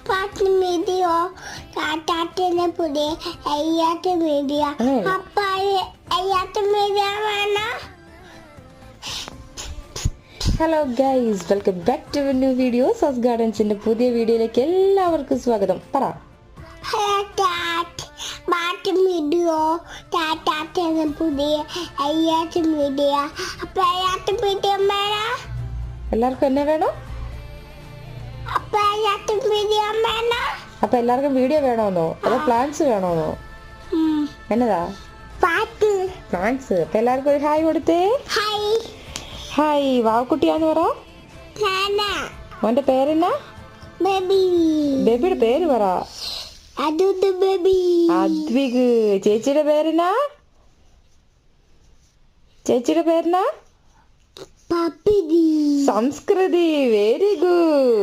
പാട്ട് മീഡിയ കാട്ടാട്ടിന്റെ പുതിയ അയ്യാത്ത മീഡിയ അപ്പായ അയ്യാത്ത മീഡിയ വേണം. Hello guys, welcome back to new video. സസ് ഗാർഡൻസിന്റെ പുതിയ വീഡിയോയിലേക്ക് എല്ലാവർക്കും സ്വാഗതം. പറ. പാട്ട് മീഡിയ കാട്ടാട്ടിന്റെ പുതിയ അയ്യാത്ത മീഡിയ അപ്പൊ അയ്യാത്ത മീഡിയ വേണം. എല്ലാവർക്കും എന്നെ വേണം? അപ്പൊ അയ്യാത്ത മീഡിയ വേണം. അപ്പൊ എല്ലാവർക്കും വീഡിയോ വേണോന്നോ അതോ പ്ലാൻസ് വേണോന്നോ? എന്നതാ പാട്ട് പ്ലാൻസ്? അപ്പൊ എല്ലാവർക്കും ഒരു ഹായ് കൊടുത്തേ. ഹായ്. ഹായ്. വാവക്കുട്ടിയാന്ന് പറ. മോന്റെ പേരെന്നാ? ബേബി. ബേബിയുടെ പേര് പറ. ബേബി. അദ്വിക്. ചേച്ചിയുടെ പേരെന്നാ? ചേച്ചിയുടെ പേരെന്നാ? പപ്പിതി. സംസ്കൃതി. Very good.